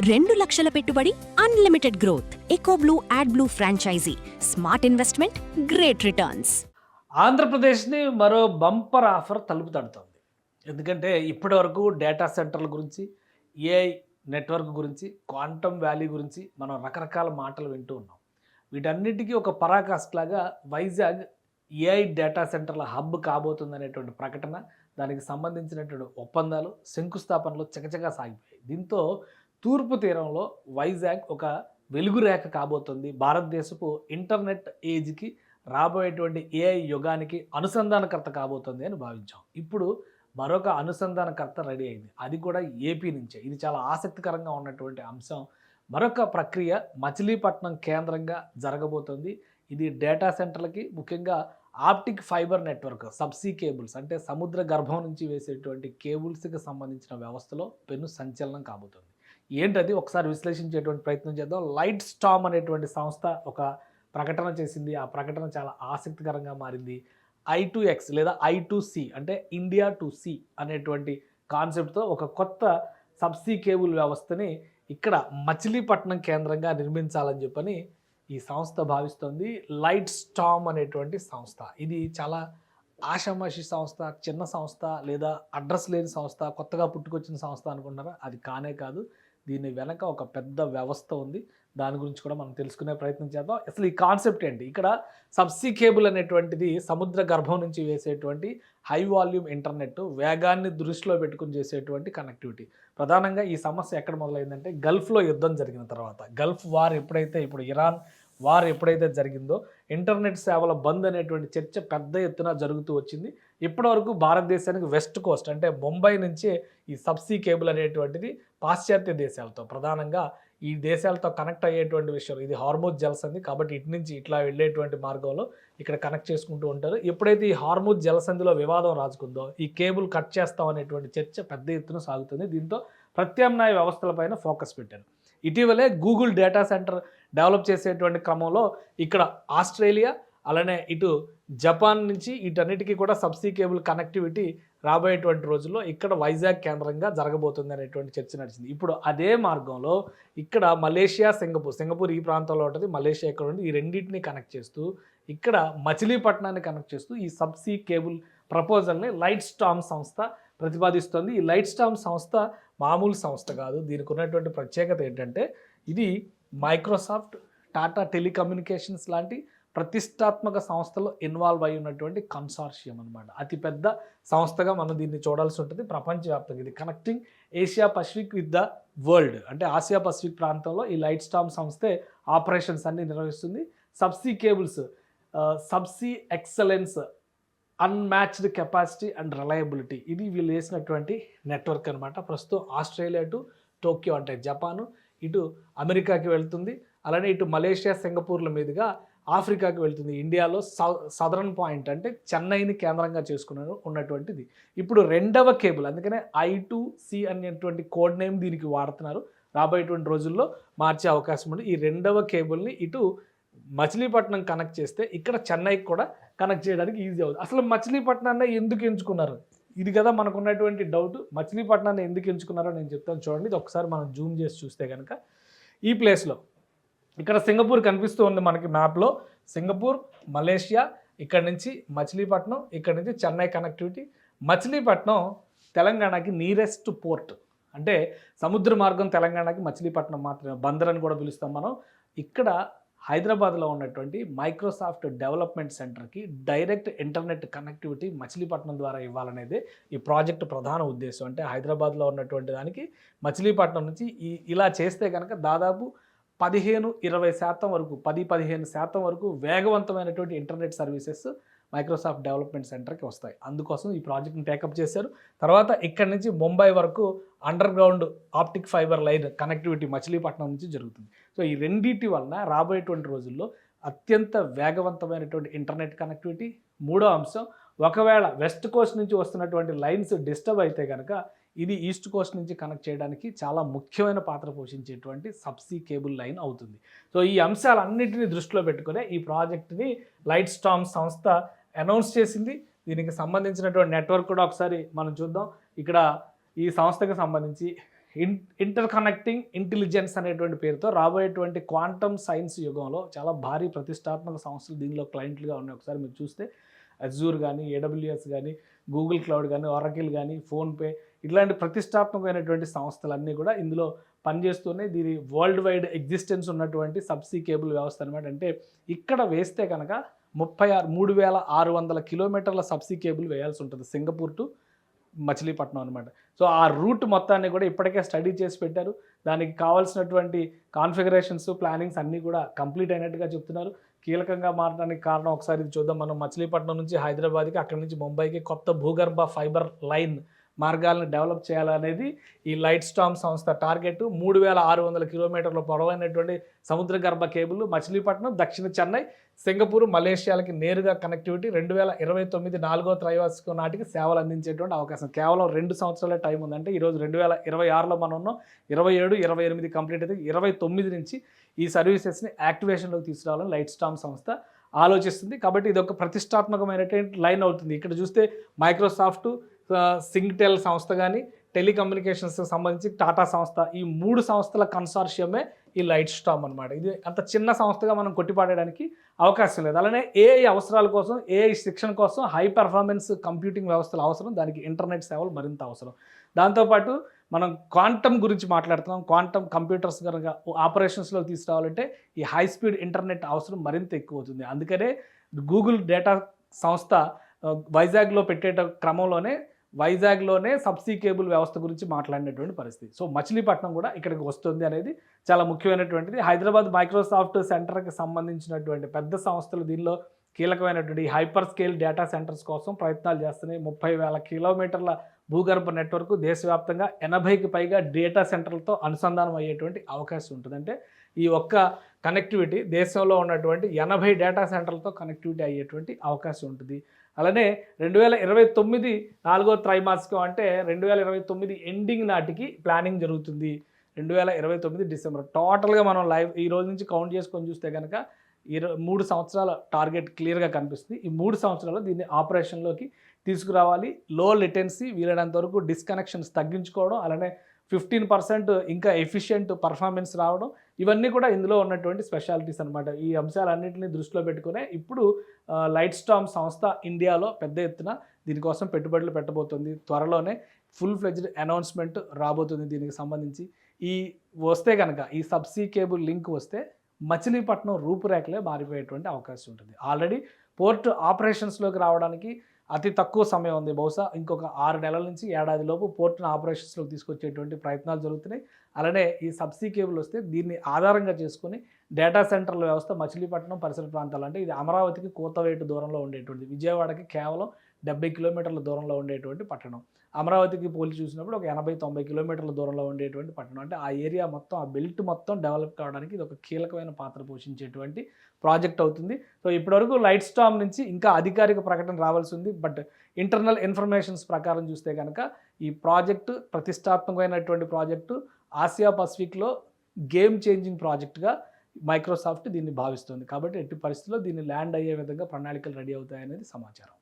2 లక్షల పెట్టుబడి, unlimited growth. Ecoblue AdBlue franchisee. Smart investment, great returns. ఆంధ్రప్రదేశ్ని మరో బంపర్ ఆఫర్ తలుపు తడుతోంది. ఎందుకంటే ఇప్పటి వరకు డేటా సెంటర్ల గురించి, ఏఐ నెట్వర్క్ గురించి, క్వాంటమ్ వ్యాలీ గురించి మనం రకరకాల మాటలు వింటూ ఉన్నాం. వీటన్నిటికీ ఒక పరాకాష్ఠ లాగా వైజాగ్ ఏఐ డేటా సెంటర్ల హబ్ కాబోతుందనేటువంటి ప్రకటన, దానికి సంబంధించినటువంటి ఒప్పందాలు, శంకుస్థాపనలు చకచకా సాగిపోయాయి. దీంతో తూర్పు తీరంలో వైజాగ్ ఒక వెలుగురేఖ కాబోతుంది. భారతదేశపు ఇంటర్నెట్ ఏజ్కి, రాబోయేటువంటి ఏఐ యుగానికి అనుసంధానకర్త కాబోతుంది అని భావించాం. ఇప్పుడు మరొక అనుసంధానకర్త రెడీ అయింది. అది కూడా ఏపీ నుంచే. ఇది చాలా ఆసక్తికరంగా ఉన్నటువంటి అంశం. మరొక ప్రక్రియ మచిలీపట్నం కేంద్రంగా జరగబోతుంది. ఇది డేటా సెంటర్లకి, ముఖ్యంగా optic fibre network, subsea cables అంటే సముద్ర గర్భం నుంచి వేసేటువంటి కేబుల్స్కి సంబంధించిన వ్యవస్థలో పెను సంచలనం కాబోతుంది. ఏంటది ఒకసారి విశ్లేషించేటువంటి ప్రయత్నం చేద్దాం. లైట్ స్టామ్ అనేటువంటి సంస్థ ఒక ప్రకటన చేసింది. ఆ ప్రకటన చాలా ఆసక్తికరంగా మారింది. I2X లేదా I2C అంటే ఇండియా టు సీ అనేటువంటి కాన్సెప్ట్తో ఒక కొత్త సబ్సీ కేబుల్ వ్యవస్థని ఇక్కడ మచిలీపట్నం కేంద్రంగా నిర్మించాలని చెప్పని ఈ సంస్థ భావిస్తోంది. లైట్ స్టామ్ అనేటువంటి సంస్థ. ఇది చాలా ఆషామాషి సంస్థ, చిన్న సంస్థ, లేదా అడ్రస్ లేని సంస్థ, కొత్తగా పుట్టుకొచ్చిన సంస్థ అనుకుంటారా? అది కానే కాదు. దీని వెనక ఒక పెద్ద వ్యవస్థ ఉంది. దాని గురించి కూడా మనం తెలుసుకునే ప్రయత్నం చేద్దాం. అసలు ఈ కాన్సెప్ట్ ఏంటి? ఇక్కడ సబ్సీ కేబుల్ అనేటువంటిది సముద్ర గర్భం నుంచి వేసేటువంటి హై వాల్యూమ్ ఇంటర్నెట్, వేగాన్ని దృష్టిలో పెట్టుకుని చేసేటువంటి కనెక్టివిటీ. ప్రధానంగా ఈ సమస్య ఎక్కడ మొదలైందంటే గల్ఫ్లో యుద్ధం జరిగిన తర్వాత, గల్ఫ్ వార్ ఎప్పుడైతే, ఇప్పుడు ఇరాన్ వార్ ఎప్పుడైతే జరిగిందో, ఇంటర్నెట్ సేవల బంద్ అనేటువంటి చర్చ పెద్ద ఎత్తున జరుగుతూ వచ్చింది. ఇప్పటివరకు భారతదేశానికి వెస్ట్ కోస్ట్ అంటే ముంబై నుంచే ఈ సబ్సీ కేబుల్ అనేటువంటిది పాశ్చాత్య దేశాలతో, ప్రధానంగా ఈ దేశాలతో కనెక్ట్ అయ్యేటువంటి విషయం. ఇది హార్మూజ్ జలసంధి కాబట్టి ఇటు నుంచి ఇట్లా వెళ్ళేటువంటి మార్గంలో ఇక్కడ కనెక్ట్ చేసుకుంటూ ఉంటారు. ఎప్పుడైతే ఈ హార్మూజ్ జలసంధిలో వివాదం రాజుకుందో, ఈ కేబుల్ కట్ చేస్తాం అనేటువంటి చర్చ పెద్ద ఎత్తున సాగుతుంది. దీంతో ప్రత్యామ్నాయ వ్యవస్థలపైన ఫోకస్ పెట్టారు. ఇటీవలే గూగుల్ డేటా సెంటర్ డెవలప్ చేసేటువంటి క్రమంలో ఇక్కడ ఆస్ట్రేలియా, అలానే ఇటు జపాన్ నుంచి వీటన్నిటికీ కూడా సబ్సీ కేబుల్ కనెక్టివిటీ రాబోయేటువంటి రోజుల్లో ఇక్కడ వైజాగ్ కేంద్రంగా జరగబోతుంది అనేటువంటి చర్చ నడిచింది. ఇప్పుడు అదే మార్గంలో ఇక్కడ మలేషియా, సింగపూర్ ఈ ప్రాంతంలో ఉంటుంది, మలేషియా ఇక్కడ ఉంది. ఈ రెండింటిని కనెక్ట్ చేస్తూ ఇక్కడ మచిలీపట్నాన్ని కనెక్ట్ చేస్తూ ఈ సబ్సీ కేబుల్ ప్రపోజల్ని లైట్ స్టామ్ సంస్థ ప్రతిపాదిస్తోంది. ఈ లైట్ స్టామ్ సంస్థ మామూలు సంస్థ కాదు. దీనికి ఉన్నటువంటి ప్రత్యేకత ఏంటంటే ఇది మైక్రోసాఫ్ట్, టాటా టెలికమ్యూనికేషన్స్ లాంటి ప్రతిష్టాత్మక సంస్థలో ఇన్వాల్వ్ అయి ఉన్నటువంటి కన్సార్షియం అనమాట. అతిపెద్ద సంస్థగా మనం దీన్ని చూడాల్సి ఉంటుంది ప్రపంచవ్యాప్తంగా. ఇది connecting Asia Pacific with the world అంటే ఆసియా పసిఫిక్ ప్రాంతంలో ఈ లైట్ స్టామ్ సంస్థే ఆపరేషన్స్ అన్ని నిర్వహిస్తుంది. Subsea cables, subsea excellence, unmatched capacity and reliability, ఇది వీళ్ళు వేసినటువంటి నెట్వర్క్ అనమాట. ప్రస్తుతం ఆస్ట్రేలియా టు టోక్యో అంటే జపాను, ఇటు అమెరికాకి వెళ్తుంది, అలానే ఇటు మలేషియా, సింగపూర్ల మీదుగా ఆఫ్రికాకి వెళ్తుంది. ఇండియాలో సదరన్ పాయింట్ అంటే చెన్నైని కేంద్రంగా చేసుకుని ఉన్నటువంటిది. ఇప్పుడు రెండవ కేబుల్, అందుకనే I2C అనేటువంటి కోడ్ నేమ్ దీనికి వాడుతున్నారు. రాబోయేటువంటి రోజుల్లో మార్చే అవకాశం ఉంది. ఈ రెండవ కేబుల్ని ఇటు మచిలీపట్నం కనెక్ట్ చేస్తే ఇక్కడ చెన్నైకి కూడా కనెక్ట్ చేయడానికి ఈజీ అవుతుంది. అసలు మచిలీపట్నాన్ని ఎందుకు ఎంచుకున్నారు? ఇది కదా మనకు ఉన్నటువంటి డౌట్. మచిలీపట్నాన్ని ఎందుకు ఎంచుకున్నారో నేను చెప్తాను చూడండి. ఇది ఒకసారి మనం జూమ్ చేసి చూస్తే కనుక ఈ ప్లేస్లో ఇక్కడ సింగపూర్ కనిపిస్తూ ఉంది మనకి మ్యాప్లో. సింగపూర్, మలేషియా, ఇక్కడ నుంచి మచిలీపట్నం, ఇక్కడ నుంచి చెన్నై కనెక్టివిటీ. మచిలీపట్నం తెలంగాణకి నియరెస్ట్ పోర్ట్ అంటే సముద్ర మార్గం తెలంగాణకి మచిలీపట్నం మాత్రమే, బందర్ అని కూడా పిలుస్తాం మనం. ఇక్కడ హైదరాబాద్లో ఉన్నటువంటి మైక్రోసాఫ్ట్ డెవలప్మెంట్ సెంటర్కి డైరెక్ట్ ఇంటర్నెట్ కనెక్టివిటీ మచిలీపట్నం ద్వారా ఇవ్వాలనేది ఈ ప్రాజెక్ట్ ప్రధాన ఉద్దేశం. అంటే హైదరాబాద్లో ఉన్నటువంటి దానికి మచిలీపట్నం నుంచి ఇలా చేస్తే కనుక దాదాపు 15-20% వరకు, 10-15% వరకు వేగవంతమైనటువంటి ఇంటర్నెట్ సర్వీసెస్ మైక్రోసాఫ్ట్ డెవలప్మెంట్ సెంటర్కి వస్తాయి. అందుకోసం ఈ ప్రాజెక్ట్ని టేకప్ చేశారు. తర్వాత ఇక్కడి నుంచి ముంబై వరకు under ground optic fibre line connectivity Machilipatnam నుంచి జరుగుతుంది. సో ఈ రెండింటి వలన రాబోయేటువంటి రోజుల్లో అత్యంత వేగవంతమైనటువంటి ఇంటర్నెట్ కనెక్టివిటీ. మూడో అంశం, ఒకవేళ వెస్ట్ కోస్ట్ నుంచి వస్తున్నటువంటి లైన్స్ డిస్టర్బ్ అయితే కనుక ఇది ఈస్ట్ కోస్ట్ నుంచి కనెక్ట్ చేయడానికి చాలా ముఖ్యమైన పాత్ర పోషించేటువంటి సబ్సీ కేబుల్ లైన్ అవుతుంది. సో ఈ అంశాలన్నింటినీ దృష్టిలో పెట్టుకునే ఈ ప్రాజెక్ట్ని లైట్ స్టామ్ సంస్థ అనౌన్స్ చేసింది. దీనికి సంబంధించినటువంటి నెట్వర్క్ కూడా ఒకసారి మనం చూద్దాం. ఇక్కడ ఈ సంస్థకు సంబంధించి ఇంటర్ కనెక్టింగ్ ఇంటెలిజెన్స్ అనేటువంటి పేరుతో రాబోయేటువంటి క్వాంటమ్ సైన్స్ యుగంలో చాలా భారీ ప్రతిష్టాత్మక సంస్థలు దీనిలో క్లయింట్లుగా ఉన్నాయి. ఒకసారి మీరు చూస్తే అజూర్ కానీ, ఏడబ్ల్యూఎస్ కానీ, గూగుల్ క్లౌడ్ కానీ, ఒరాకిల్ కానీ, ఫోన్పే ఇట్లాంటి ప్రతిష్టాత్మకమైనటువంటి సంస్థలన్నీ కూడా ఇందులో పనిచేస్తున్నాయి. దీని వరల్డ్ వైడ్ ఎగ్జిస్టెన్స్ ఉన్నటువంటి సబ్సీ కేబుల్ వ్యవస్థ అనమాట. అంటే ఇక్కడ వేస్తే కనుక 36,600 కిలోమీటర్ల సబ్సీ కేబుల్ వేయాల్సి ఉంటుంది సింగపూర్ టు మచిలీపట్నం అనమాట. సో ఆ రూట్ మొత్తాన్ని కూడా ఇప్పటికే స్టడీ చేసి పెట్టారు. దానికి కావాల్సినటువంటి కాన్ఫిగరేషన్స్, ప్లానింగ్స్ అన్నీ కూడా కంప్లీట్ అయినట్టుగా చెప్తున్నారు. కీలకంగా మారడానికి కారణం ఒకసారి ఇది చూద్దాం. మనం మచిలీపట్నం నుంచి హైదరాబాద్కి, అక్కడి నుంచి ముంబైకి కొత్త భూగర్భ ఫైబర్ లైన్ మార్గాలను డెవలప్ చేయాలనేది ఈ లైట్ స్టామ్ సంస్థ టార్గెట్. 3,600 కిలోమీటర్ల పొడవైనటువంటి సముద్ర గర్భ కేబుల్ మచిలీపట్నం, దక్షిణ చెన్నై, సింగపూర్, మలేషియాలకి నేరుగా కనెక్టివిటీ 2029 4వ త్రైమాసికం నాటికి సేవలు అందించేటువంటి అవకాశం. కేవలం 2 సంవత్సరాలే టైం ఉంది. అంటే ఈరోజు 2026లో మనం ఉన్నాం. 27, 28 కంప్లీట్ అయితే 29 నుంచి ఈ సర్వీసెస్ని యాక్టివేషన్లోకి తీసుకురావాలని లైట్ స్టామ్ సంస్థ ఆలోచిస్తుంది. కాబట్టి ఇది ఒక ప్రతిష్టాత్మకమైనటువంటి లైన్ అవుతుంది. ఇక్కడ చూస్తే మైక్రోసాఫ్ట్, సింగ్టెల్ సంస్థ కానీ, టెలికమ్యూనికేషన్స్కి సంబంధించి టాటా సంస్థ, ఈ 3 సంస్థల కన్సార్షియమే ఈ లైట్ స్టామ్ అనమాట. ఇది అంత చిన్న సంస్థగా మనం కొట్టిపాడడానికి అవకాశం లేదు. అలానే ఏఐ అవసరాల కోసం, ఏఐ శిక్షణ కోసం హై పెర్ఫార్మెన్స్ కంప్యూటింగ్ వ్యవస్థలు అవసరం. దానికి ఇంటర్నెట్ సేవలు మరింత అవసరం. దాంతోపాటు మనం క్వాంటమ్ గురించి మాట్లాడుతున్నాం. క్వాంటమ్ కంప్యూటర్స్ కనుక ఆపరేషన్స్లో తీసుకురావాలంటే ఈ హై స్పీడ్ ఇంటర్నెట్ అవసరం మరింత ఎక్కువ అవుతుంది. అందుకనే గూగుల్ డేటా సంస్థ వైజాగ్లో పెట్టే క్రమంలోనే వైజాగ్లోనే సబ్సీ కేబుల్ వ్యవస్థ గురించి మాట్లాడినటువంటి పరిస్థితి. సో మచిలీపట్నం కూడా ఇక్కడికి వస్తుంది అనేది చాలా ముఖ్యమైనటువంటిది. హైదరాబాద్ మైక్రోసాఫ్ట్ సెంటర్కి సంబంధించినటువంటి పెద్ద సంస్థలు దీనిలో కీలకమైనటువంటి హైపర్ స్కేల్ డేటా సెంటర్స్ కోసం ప్రయత్నాలు చేస్తున్నాయి. 30,000 కిలోమీటర్ల భూగర్భ నెట్వర్క్ దేశవ్యాప్తంగా 80కి పైగా డేటా సెంటర్లతో అనుసంధానం అయ్యేటువంటి అవకాశం ఉంటుంది. అంటే ఈ ఒక్క కనెక్టివిటీ దేశంలో ఉన్నటువంటి 80 డేటా సెంటర్లతో కనెక్టివిటీ అయ్యేటువంటి అవకాశం ఉంటుంది. అలానే 2029 4వ త్రైమాసికం అంటే 2029 ఎండింగ్ నాటికి ప్లానింగ్ జరుగుతుంది. 2029 డిసెంబర్ టోటల్గా మనం లైవ్ ఈ రోజు నుంచి కౌంట్ చేసుకొని చూస్తే కనుక 3 సంవత్సరాల టార్గెట్ క్లియర్గా కనిపిస్తుంది. ఈ 3 సంవత్సరాలు దీన్ని ఆపరేషన్లోకి తీసుకురావాలి. లో లెటెన్సీ, వీలైనంత వరకు డిస్కనెక్షన్స్ తగ్గించుకోవడం, అలానే 15% ఇంకా ఎఫిషియెంట్ పర్ఫార్మెన్స్ రావడం, ఇవన్నీ కూడా ఇందులో ఉన్నటువంటి స్పెషాలిటీస్ అనమాట. ఈ అంశాలన్నింటినీ దృష్టిలో పెట్టుకునే ఇప్పుడు లైట్ స్టామ్ సంస్థ ఇండియాలో పెద్ద ఎత్తున దీనికోసం పెట్టుబడులు పెట్టబోతుంది. త్వరలోనే ఫుల్ ఫ్లెడ్జ్డ్ అనౌన్స్మెంట్ రాబోతుంది దీనికి సంబంధించి. ఈ వస్తే కనుక ఈ సబ్సీ కేబుల్ లింక్ వస్తే మచిలీపట్నం రూపురేఖలే మారిపోయేటువంటి అవకాశం ఉంటుంది. ఆల్రెడీ పోర్ట్ ఆపరేషన్స్లోకి రావడానికి అతి తక్కువ సమయం ఉంది. బహుశా ఇంకొక 6 నెలల నుంచి ఏడాది లోపు పోర్ట్ను ఆపరేషన్స్లోకి తీసుకొచ్చేటువంటి ప్రయత్నాలు జరుగుతున్నాయి. అలానే ఈ సబ్సీ కేబుల్ వస్తే దీన్ని ఆధారంగా చేసుకుని డేటా సెంటర్ల వ్యవస్థ మచిలీపట్నం పరిసర ప్రాంతాలు, అంటే ఇది అమరావతికి కూతవేటు దూరంలో ఉండేటువంటి, విజయవాడకి కేవలం 70 కిలోమీటర్ల దూరంలో ఉండేటువంటి పట్టణం. అమరావతికి పోల్చి చూసినప్పుడు ఒక 80-90 కిలోమీటర్ల దూరంలో ఉండేటువంటి పట్టణం. అంటే ఆ ఏరియా మొత్తం, ఆ బెల్ట్ మొత్తం డెవలప్ కావడానికి ఇది ఒక కీలకమైన పాత్ర పోషించేటువంటి ప్రాజెక్ట్ అవుతుంది. సో ఇప్పటివరకు లైట్ స్టామ్ నుంచి ఇంకా అధికారిక ప్రకటన రావాల్సి ఉంది. బట్ ఇంటర్నల్ ఇన్ఫర్మేషన్స్ ప్రకారం చూస్తే కనుక ఈ ప్రాజెక్టు ప్రతిష్టాత్మకమైనటువంటి ప్రాజెక్టు, ఆసియా పసిఫిక్లో గేమ్ చేంజింగ్ ప్రాజెక్టుగా మైక్రోసాఫ్ట్ దీన్ని భావిస్తుంది. కాబట్టి ఎట్టి పరిస్థితుల్లో దీన్ని ల్యాండ్ అయ్యే విధంగా ప్రణాళికలు రెడీ అవుతాయనేది సమాచారం.